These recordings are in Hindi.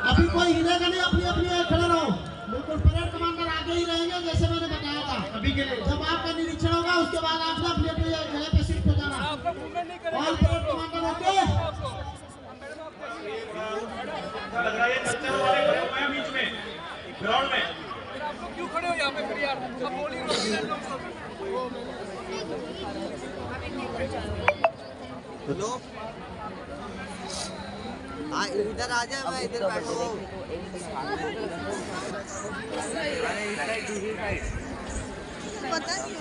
अभी कोई हिलेगा नहीं, अपनी अपनी खड़े रहो। बिल्कुल परेड कमांडर आगे ही रहेंगे जैसे मैंने बताया था अभी के लिए। जब आपका निरीक्षण होगा उसके बाद आपने अपनी अपनी जगह पे शिफ्ट हो जाना। All parade commander okay. लग रहा है कल्चर वाले खड़े हुए हैं बीच में ग्राउंड में। क्यों खड़े हो यहाँ पे फिर यार? सब बोली हेलो, इधर आ जाए, मैं इधर बैठूं। पता नहीं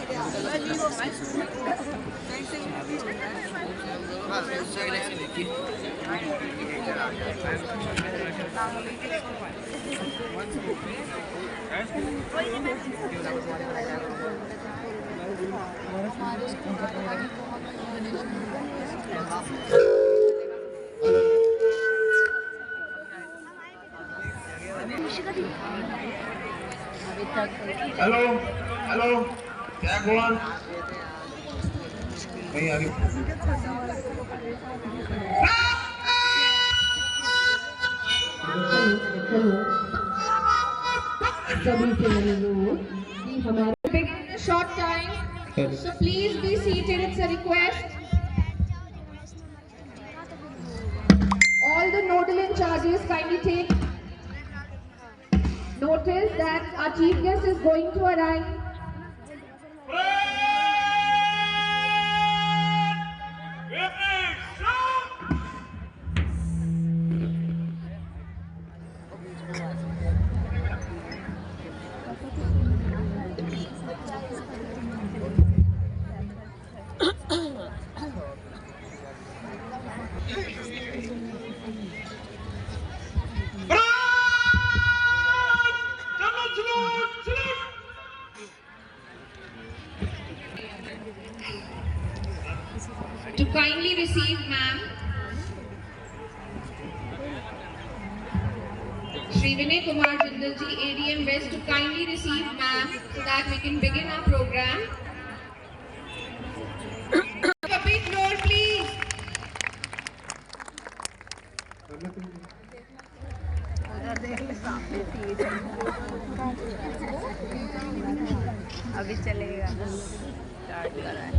हेलो हेलो, क्या कौन नहीं आगे? Short time, so please be seated. It's a request. All the nodal in charges kindly take notice that our chief guest is going to arrive. To kindly receive ma'am, Shri Vinay Kumar Jindal ji, ADM West, to kindly receive ma'am so that we can begin our program. A big roar, please. अभी चलेगा, स्टार्ट कर रहा है।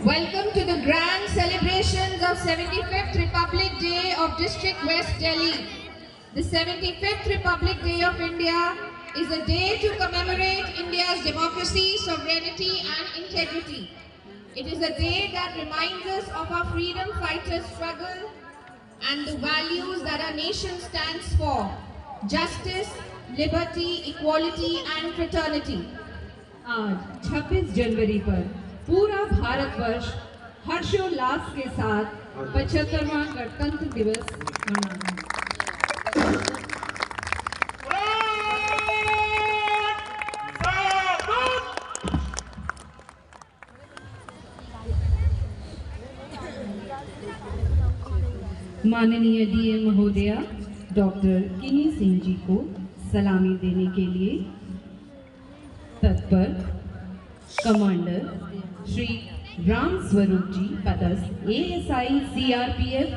Welcome to the grand celebrations of 75th Republic Day of District West Delhi. The 75th Republic Day of India is a day to commemorate India's democracy, sovereignty and integrity. It is a day that reminds us of our freedom fighters' struggle and the values that our nation stands for: justice, liberty, equality and fraternity. आज 26 जनवरी पर पूरा भारतवर्ष हर्षोल्लास के साथ 75वां गणतंत्र दिवस मना रहा है। माननीय डीएम महोदया डॉक्टर किन्नी सिंह जी को सलामी देने के लिए तत्पर कमांडर श्री राम स्वरूप जी पदस्थ ASI CRPF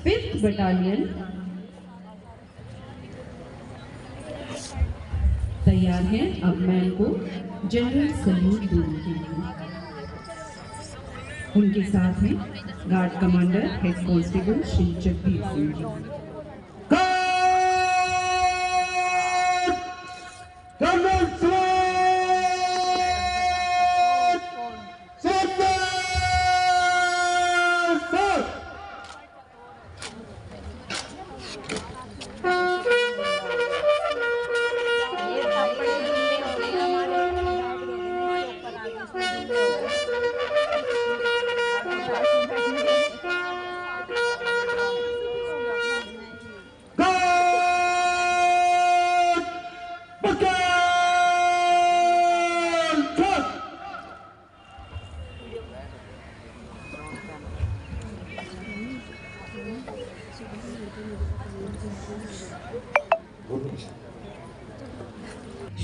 5th बटालियन तैयार हैं अब मैन को जनरल सल्यूट देने के लिए। उनके साथ हैं guard commander head constable Shri Jagdeep Singh ji.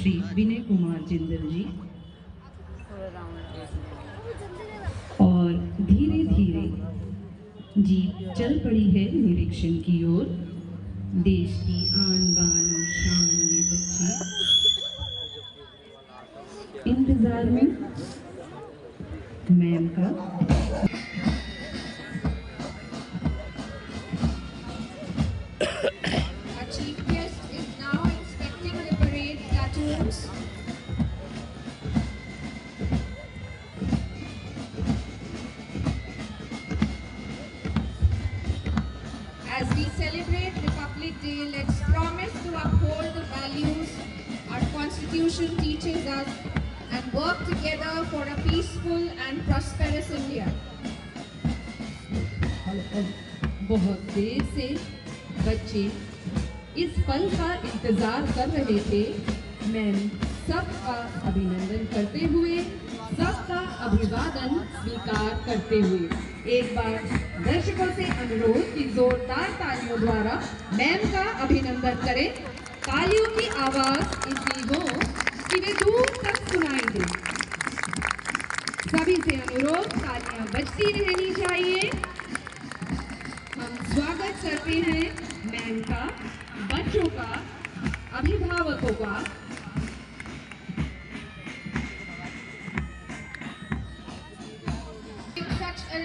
Shri Vinay Kumar Jindal ji पूरा राउंड और धीरे धीरे जीप चल पड़ी है निरीक्षण की ओर। देश की आन बान और शान ये बच्चे इंतजार में मैम का। Our chief guest is now inspecting the parade platoons. As we celebrate Republic Day, let's promise to uphold the values our Constitution teaches us and work together for a peaceful and prosperous India. बहुत देर से बच्चे इस पल का इंतजार कर रहे थे। मैम सबका अभिनंदन करते हुए, सबका अभिवादन स्वीकार करते हुए एक बार दर्शकों से अनुरोध कि जोरदार तालियों द्वारा मैम का अभिनंदन करें। तालियों की आवाज इतनी हो कि वे दूर तक सुनाई दे। सभी से अनुरोध, तालियां बजती रहनी चाहिए। हम स्वागत करते हैं मैम का, बच्चों का, अभिभावकों का। Such a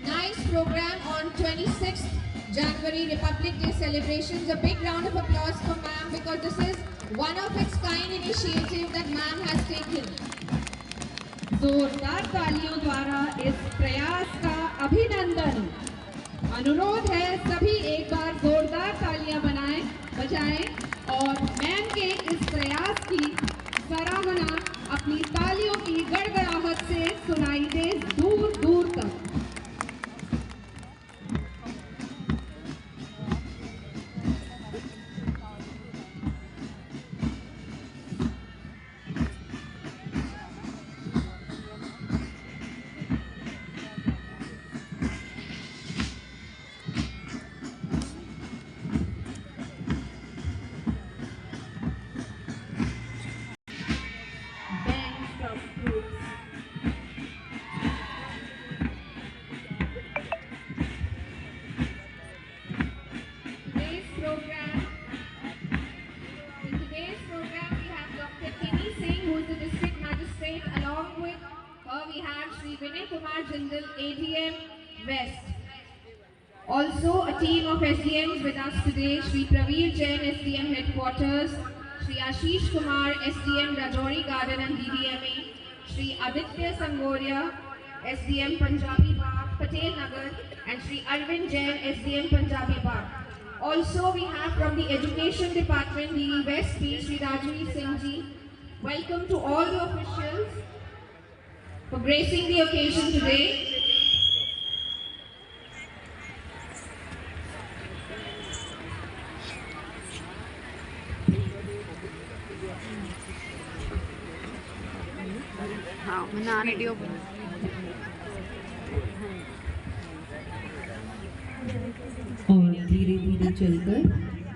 nice program on 26th January Republic Day celebrations. A big round of applause for ma'am because this is one of its kind initiative that ma'am has taken. जोरदार तालियों द्वारा इस प्रयास का अभिनंदन। अनुरोध है सभी एक बार जोरदार तालियां बजाएं और मैम के इस प्रयास की सराहना अपनी तालियों की गड़गड़ाहट से सुनाई दे दूर दूर तक। ADM West. Also a team of SDMs with us today, Shri Praveer Jain, SDM Headquarters, Shri Ashish Kumar, SDM Rajouri Garden and DDME, Shri Aditya Sangoria, SDM Punjabi Bagh, Patel Nagar, and Shri Arvind Jain, SDM Punjabi Bagh. Also we have from the Education Department, DD West P, Shri Rajveer Singh Ji. Welcome to all the officials for gracing the occasion today. हाँ बना वीडियो और धीरे धीरे चलकर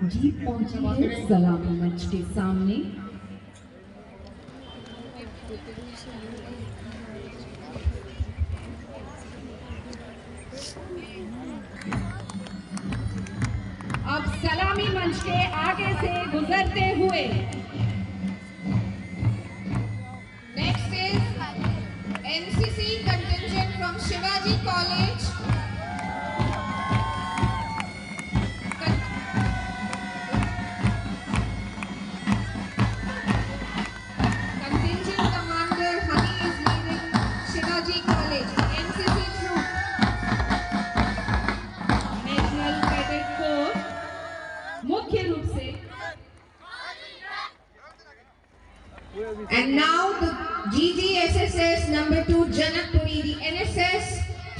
जीप पहुंची है सलामी मंच के सामने। अब सलामी मंच के आगे से गुजरते हुए Next is NCC contingent from Shivaji College. Contingent commander Hani is leading Shivaji College. NCC troop. National cadet corps मुख्य रूप से। And now the GGSSS number 2 Janakpuri, the NSS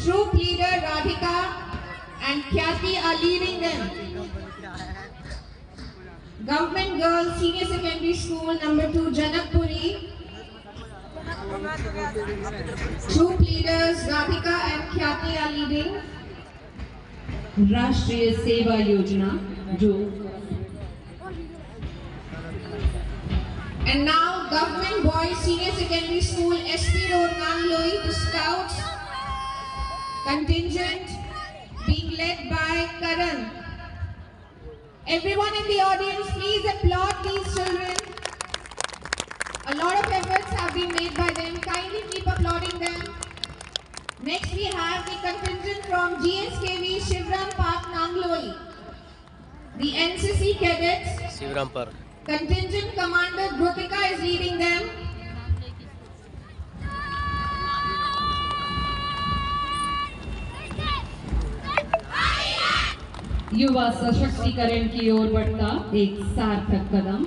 troop leader Radhika and Khyati are leading them. Government Girls Senior Secondary School number 2 Janakpuri, troop leaders Radhika and Khyati are leading. राष्ट्रीय सेवा योजना जो And now Government Boys Senior Secondary School, SP Road, Nangloi, the Scouts contingent being led by Karan. Everyone in the audience, please applaud these children. A lot of efforts have been made by them. Kindly keep applauding them. Next we have the contingent from GSKV Shivram Park, Nangloi. The NCC cadets. Shivram Park. Contingent Commander Grutika is leading them. युवा सशक्तिकरण की ओर बढ़ता एक सार्थक कदम,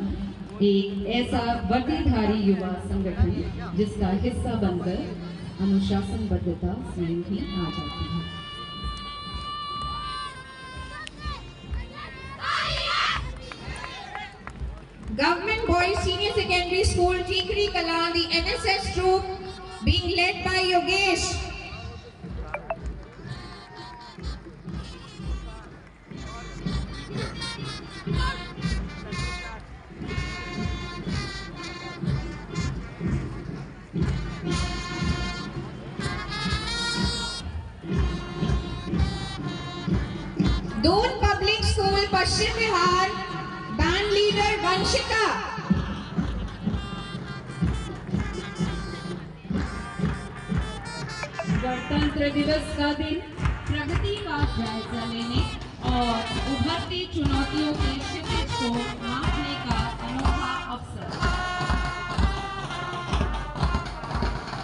एक ऐसा वर्दीधारी युवा संगठन जिसका हिस्सा बनकर अनुशासनबद्धता स्वयं ही आ जाती है। Government Boys Senior Secondary School, Tikri Kala, the NSS troop being led by Yogesh. Doon Public School, Paschim Bihar, band leader Vanshika. गणतंत्र दिवस का दिन प्रगति का जायजा लेने और उभरती चुनौतियों के क्षितिज को मापने का अनोखा अवसर।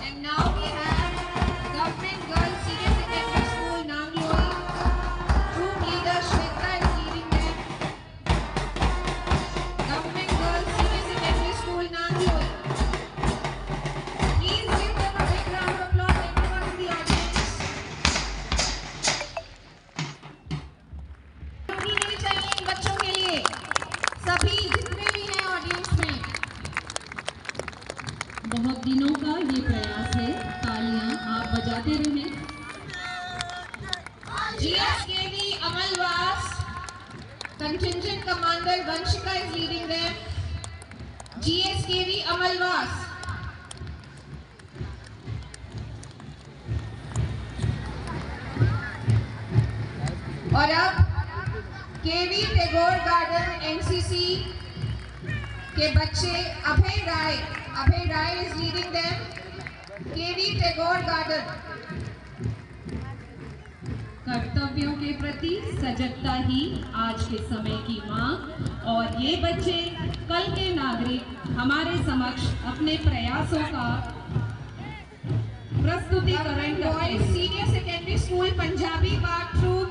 And now we have Government Girls Senior Secondary School, Nangloi. Troop leader Shweta is leading them. Government Girls Senior Secondary School, Nangloi. Please give them a big round of applause, everyone in the audience. अपनी नहीं चाहिए इन बच्चों के लिए, सभी जितने भी हैं ऑडियंस में। बहुत दिनों का ये प्रयास है, तालियां आप बजाते रहें। GSKV Amalwas, contingent commander Vanshika is leading them. GSKV Amalwas. और अब KV टैगोर गार्डन NCC के बच्चे अभय राय is leading them. KV Tagore garden. कर्तव्यों के प्रति सजगता ही आज के समय की मांग, और ये बच्चे कल के नागरिक हमारे समक्ष अपने प्रयासों का प्रस्तुतिकरण करते बॉयज हैं। Senior secondary school Punjabi Bagh troop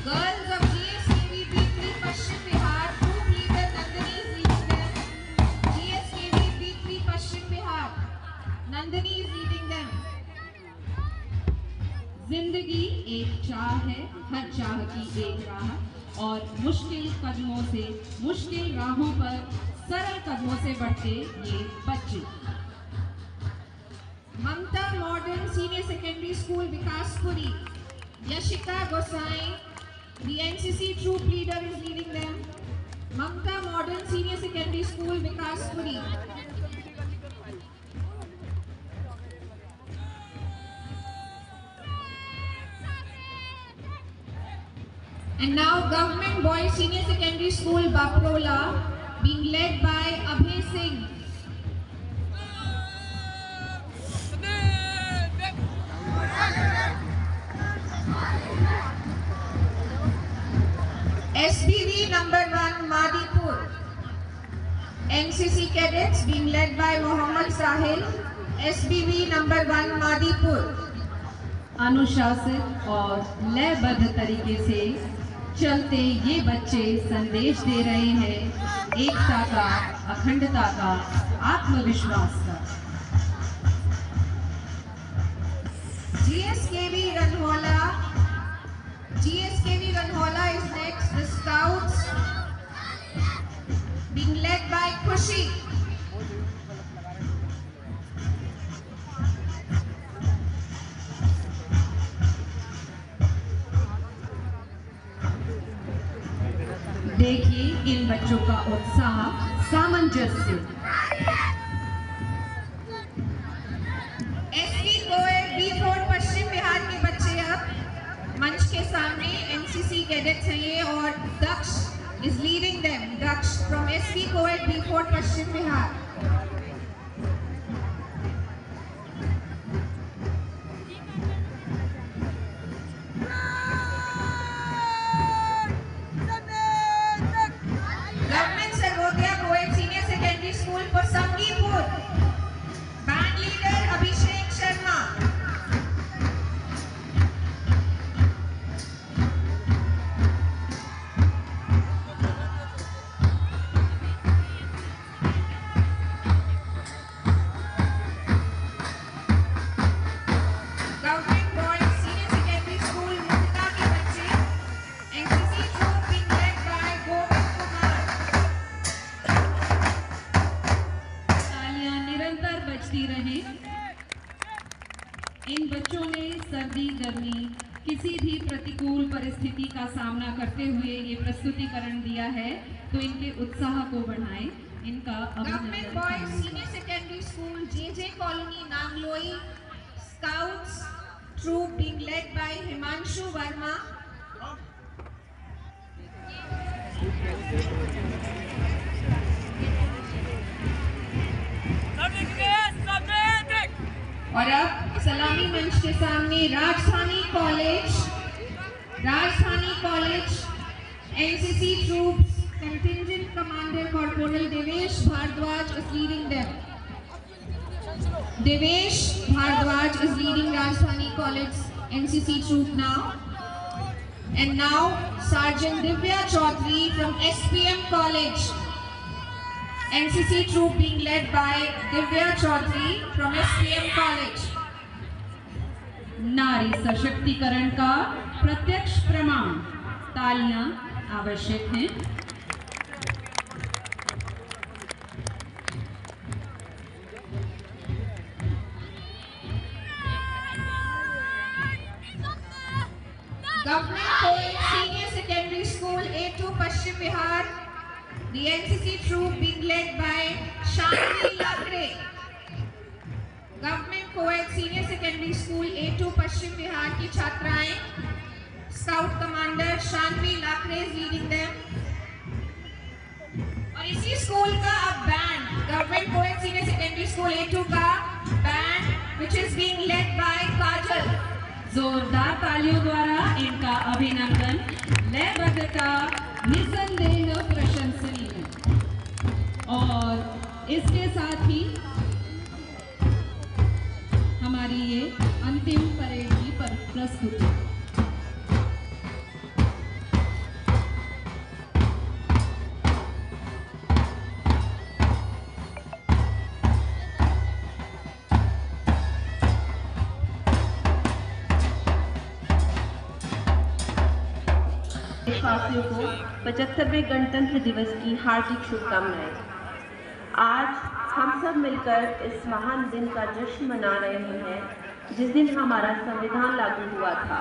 girls of GSKV B3 Paschim Vihar troop leader Nandini is leading them. GSKV B3 Paschim Vihar Nandini is leading them. जिंदगी एक चाह है, हर चाह की एक राह, और मुश्किल कदमों से, मुश्किल राहों पर सरल कदमों से बढ़ते ये बच्चे। Mamta modern senior secondary school Vikaspuri Yashika Gosai, the NCC troop leader is leading them. Mamta Modern Senior Secondary School Vikaspuri. And now Government Boys Senior Secondary School Baprola being led by Abhay Singh. SBV number 1 Madipur. NCC cadets being led by Mohammad Sahil. SBV number 1 Madipur. अनुशासित और लयबद्ध तरीके से चलते ये बच्चे संदेश दे रहे हैं एकता का, अखंडता का, आत्मविश्वास का। GSKV Ranhola is next. The Scouts being led by Khushi. देखिए इन बच्चों का उत्साह, सामंजस्य। एसवी कोएड बी फोर्ट पश्चिम बिहार के बच्चे अब मंच के सामने एनसीसी कैडेट्स हैं ये, और दक्ष is leading them. Daksh from SV Coed B Fort Pashchim Bihar. Government Sarvodaya Coed Senior Secondary School for Sangipur. Band leader Abhishek Sharma. इन बच्चों ने सर्दी गर्मी किसी भी प्रतिकूल परिस्थिति का सामना करते हुए ये प्रस्तुतिकरण दिया है, तो इनके उत्साह को बढ़ाएं। इनका government boys senior secondary school JJ colony Nangloi scouts troop being led by Himanshu Verma. और अब सलामी मंच के सामने Rajdhani college NCC troops contingent commander corporal Devesh Bhardwaj is leading them. Devesh Bhardwaj is leading Rajdhani College NCC troop now. And now Sergeant Divya Chaudhary from SPM College NCC troop being led by Divya Chaudhary from SPM College. नारी सशक्तिकरण का प्रत्यक्ष प्रमाण, तालियां आवश्यक हैं। Government Coed Senior Secondary School A2 Pashchim Bihar, the NCC troop being led by Shanvi Lakre. Government Coed Senior Secondary School A2 Pashchim Bihar की छात्राएं, Scout Commander Shanvi Lakre is leading them. और इसी स्कूल का अब band, Government Coed Senior Secondary School A2 का band, which is being led by Kajal. जोरदार तालियों द्वारा इनका अभिनंदन। लयबद्धता निसंदेह प्रशंसनीय है। और इसके साथ ही हमारी ये अंतिम परेड की प्रस्तुति। देशवासियों को 75वें गणतंत्र दिवस की हार्दिक शुभकामनाएं। आज हम सब मिलकर इस महान दिन का जश्न मना रहे हैं जिस दिन हमारा संविधान लागू हुआ था।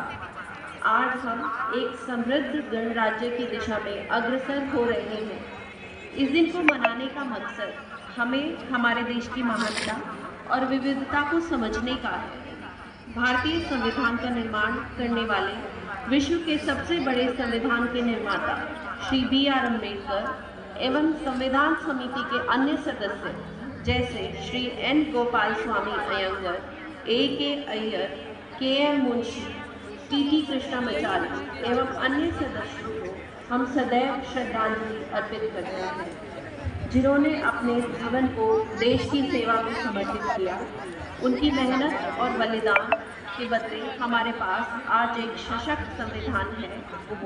आज हम एक समृद्ध गणराज्य की दिशा में अग्रसर हो रहे हैं। इस दिन को मनाने का मकसद हमें हमारे देश की महानता और विविधता को समझने का है। भारतीय संविधान का निर्माण करने वाले विश्व के सबसे बड़े संविधान के निर्माता श्री B.R. अम्बेडकर एवं संविधान समिति के अन्य सदस्य जैसे Shri N. Gopal Swami Iyengar, A.K. Iyer, K.M. Munshi, T.T. Krishnamacharya एवं अन्य सदस्यों को हम सदैव श्रद्धांजलि अर्पित करते हैं, जिन्होंने अपने जीवन को देश की सेवा में समर्पित किया। उनकी मेहनत और बलिदान के बदले हमारे पास आज एक सशक्त संविधान है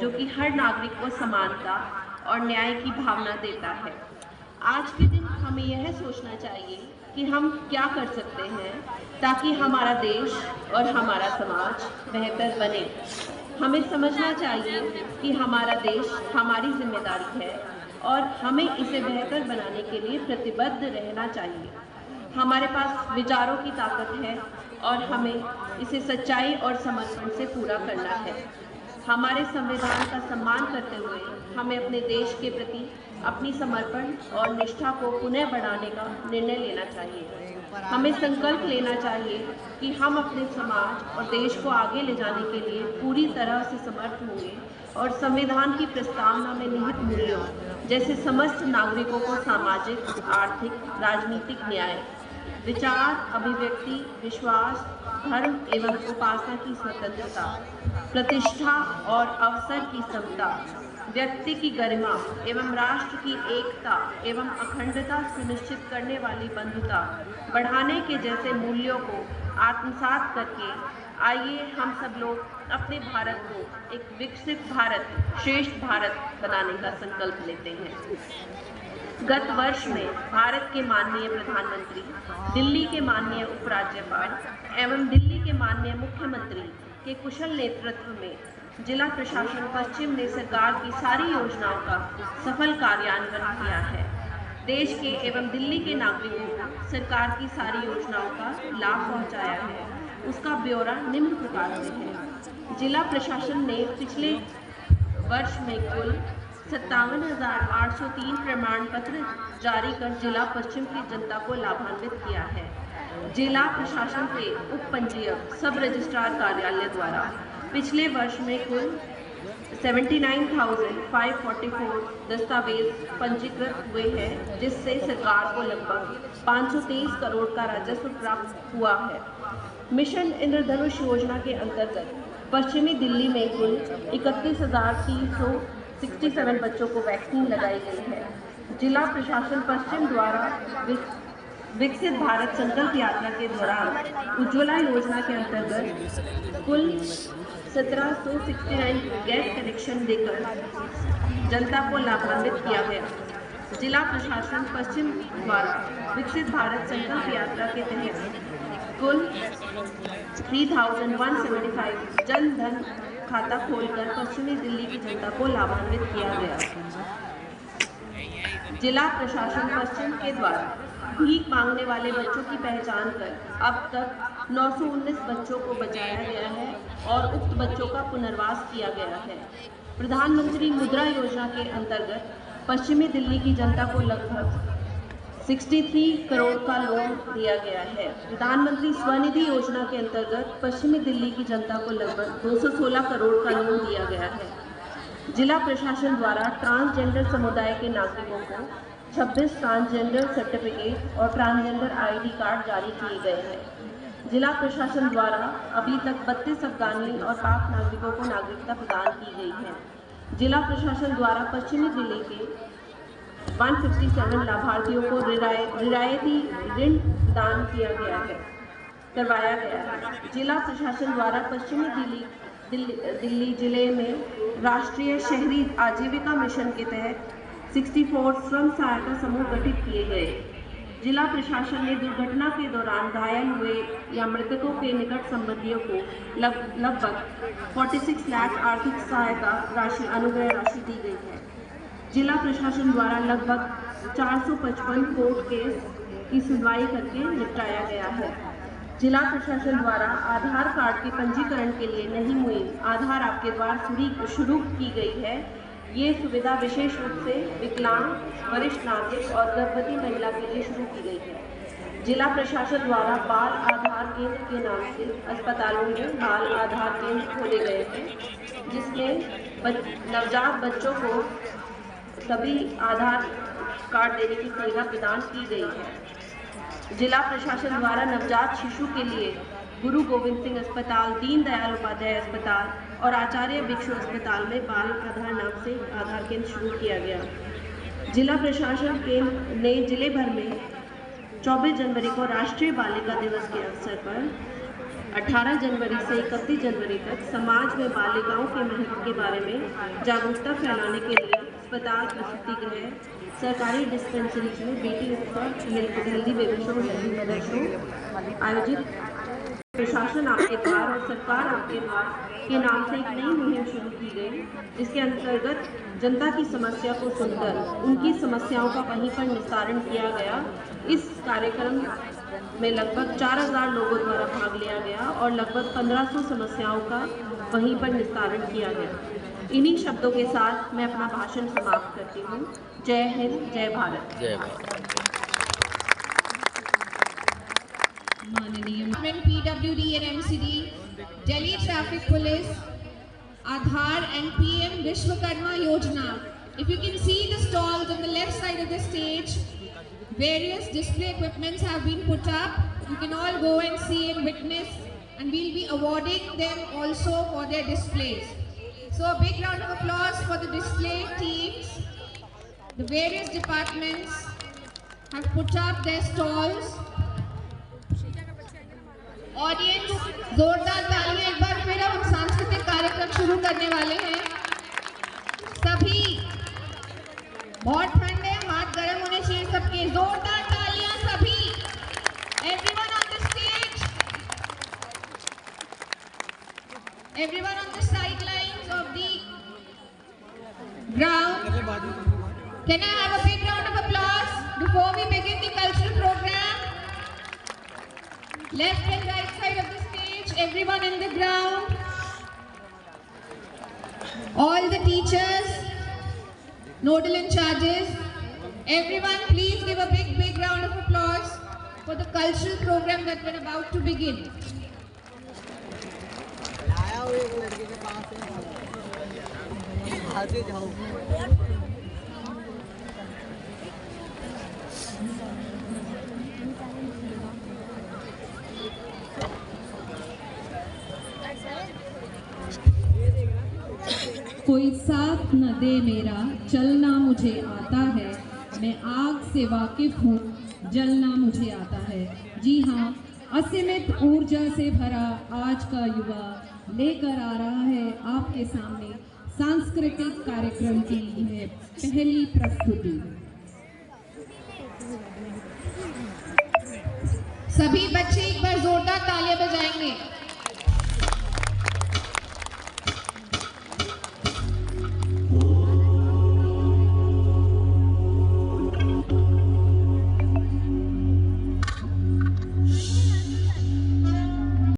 जो कि हर नागरिक को समानता और न्याय की भावना देता है। आज के दिन हमें यह सोचना चाहिए कि हम क्या कर सकते हैं ताकि हमारा देश और हमारा समाज बेहतर बने। हमें समझना चाहिए कि हमारा देश हमारी जिम्मेदारी है और हमें इसे बेहतर बनाने के लिए प्रतिबद्ध रहना चाहिए। हमारे पास विचारों की ताकत है और हमें इसे सच्चाई और समर्पण से पूरा करना है। हमारे संविधान का सम्मान करते हुए हमें अपने देश के प्रति अपनी समर्पण और निष्ठा को पुनः बढ़ाने का निर्णय लेना चाहिए। हमें संकल्प लेना चाहिए कि हम अपने समाज और देश को आगे ले जाने के लिए पूरी तरह से समर्थ होंगे और संविधान की प्रस्तावना में निहित मूल्यों जैसे समस्त नागरिकों को सामाजिक, आर्थिक, राजनीतिक न्याय, विचार, अभिव्यक्ति, विश्वास, धर्म एवं उपासना की स्वतंत्रता, प्रतिष्ठा और अवसर की समता, व्यक्ति की गरिमा एवं राष्ट्र की एकता एवं अखंडता सुनिश्चित करने वाली बंधुता बढ़ाने के जैसे मूल्यों को आत्मसात करके आइए हम सब लोग अपने भारत को एक विकसित भारत, श्रेष्ठ भारत बनाने का संकल्प लेते हैं। गत वर्ष में भारत के माननीय प्रधानमंत्री, दिल्ली के माननीय उपराज्यपाल एवं दिल्ली के माननीय मुख्यमंत्री के कुशल नेतृत्व में जिला प्रशासन पश्चिम ने सरकार की सारी योजनाओं का सफल कार्यान्वयन किया है। देश के एवं दिल्ली के नागरिकों को सरकार की सारी योजनाओं का लाभ पहुंचाया है। उसका ब्यौरा निम्न प्रकार से है। जिला प्रशासन ने पिछले वर्ष में कुल 57,803 प्रमाण पत्र जारी कर जिला पश्चिम की जनता को लाभान्वित किया है। जिला प्रशासन के उप पंजीयक सब रजिस्ट्रार कार्यालय द्वारा पिछले वर्ष में कुल 79,544 दस्तावेज पंजीकृत हुए हैं, जिससे सरकार को लगभग 523 करोड़ का राजस्व प्राप्त हुआ है। मिशन इंद्रधनुष योजना के अंतर्गत पश्चिमी दिल्ली में कुल 31,367 बच्चों को वैक्सीन लगाई गई है। जिला प्रशासन पश्चिम द्वारा विकसित भारत संकल्प यात्रा के दौरान उज्ज्वला योजना के अंतर्गत कुल 1769 गैस कनेक्शन देकर जनता को लाभान्वित किया गया। जिला प्रशासन पश्चिम द्वारा विकसित भारत संकल्प यात्रा के तहत कुल 3,175 जन धन खाता खोलकर पश्चिमी दिल्ली की जनता को लाभान्वित किया गया। जिला प्रशासन पश्चिम के द्वारा भीख मांगने वाले बच्चों की पहचान कर अब तक 919 बच्चों को बचाया गया है और उक्त बच्चों का पुनर्वास किया गया है। प्रधानमंत्री मुद्रा योजना के अंतर्गत पश्चिमी दिल्ली की जनता को लगभग 63 करोड़ का लोन दिया गया है। प्रधानमंत्री स्वनिधि योजना के अंतर्गत पश्चिमी दिल्ली की जनता को लगभग 216 करोड़ का लोन दिया गया है। जिला प्रशासन द्वारा ट्रांसजेंडर समुदाय के नागरिकों को 26 ट्रांसजेंडर सर्टिफिकेट और ट्रांसजेंडर आईडी कार्ड जारी किए गए हैं। जिला प्रशासन द्वारा अभी तक 32 अफगानी और पाक नागरिकों को नागरिकता प्रदान की गई है। जिला प्रशासन द्वारा पश्चिमी दिल्ली के 157 लाभार्थियों को रियायती ऋण प्रदान करवाया गया है। जिला प्रशासन द्वारा पश्चिमी दिल्ली जिले में राष्ट्रीय शहरी आजीविका मिशन के तहत 64 स्वयं सहायता समूह गठित किए गए। जिला प्रशासन ने दुर्घटना के दौरान घायल हुए या मृतकों के निकट संबंधियों को लगभग 46 लाख आर्थिक सहायता राशि अनुग्रह राशि दी गई है। जिला प्रशासन द्वारा लगभग 455 कोर्ट केस की सुनवाई करके निपटाया गया है। जिला प्रशासन द्वारा आधार कार्ड के पंजीकरण के लिए नई मुहिम आधार आपके द्वार शुरू की गई है। ये सुविधा विशेष रूप से विकलांग, वरिष्ठ नागरिक और गर्भवती महिला के लिए शुरू की गई है। जिला प्रशासन द्वारा बाल आधार केंद्र के नाम से अस्पतालों में बाल आधार केंद्र खोले गए हैं, जिसमें नवजात बच्चों को सभी आधार कार्ड देने की सुविधा प्रदान की गई है। जिला प्रशासन द्वारा नवजात शिशु के लिए गुरु गोविंद सिंह अस्पताल, दीनदयाल उपाध्याय अस्पताल और आचार्य भिक्षु अस्पताल में बाल आधार नाम से आधार केंद्र शुरू किया गया। जिला प्रशासन केंद्र ने जिले भर में 24 जनवरी को राष्ट्रीय बालिका दिवस के अवसर पर 18 जनवरी से 31 जनवरी तक समाज में बालिकाओं के महत्व के बारे में जागरूकता फैलाने के लिए अस्पताल, प्रसूति गृह, सरकारी डिस्पेंसरीज में बेटी उत्सव, healthy baby show, healthy mother show आयोजित प्रशासन आपके द्वार और सरकार आपके द्वार के नाम से एक नई मुहिम शुरू की गई, जिसके अंतर्गत जनता की समस्या को सुनकर उनकी समस्याओं का वहीं पर निस्तारण किया गया। इस कार्यक्रम में लगभग 4000 लोगों द्वारा भाग लिया गया और लगभग 1500 समस्याओं का वहीं पर निस्तारण किया गया। इन्हीं शब्दों के साथ मैं अपना भाषण समाप्त करती हूँ। जय हिंद, जय भारत। जय भारत। माननीय PWD and MCD, Delhi Traffic Police, Aadhaar and PM Vishwakarma Yojana. If you can see the stalls on the left side of the stage, various display equipments have been put up. You can all go and see and witness, and we'll be awarding them also for their displays. So a big round of applause for the display teams. The various departments have put up their stalls. Audience, जोरदार तालियां एक बार फिर। हम सांस्कृतिक कार्यक्रम शुरू करने वाले हैं। सभी, बहुत ठंड है, हाथ गर्म होने चाहिए सबके। जोरदार तालियां सभी। Everyone on the stage, everyone on the sidelines of the ground, can I have a big round of applause before we begin the cultural programme? Left and right side of the stage, everyone in the ground, all the teachers, nodal in charges, everyone please give a big round of applause for the cultural program that we're about to begin. कोई साथ न दे मेरा, चलना मुझे आता है। मैं आग से वाकिफ हूँ, जलना मुझे आता है। जी हाँ, असीमित ऊर्जा से भरा आज का युवा लेकर आ रहा है आपके सामने सांस्कृतिक कार्यक्रम की है पहली प्रस्तुति। सभी बच्चे एक बार जोरदार तालियां बजाएंगे।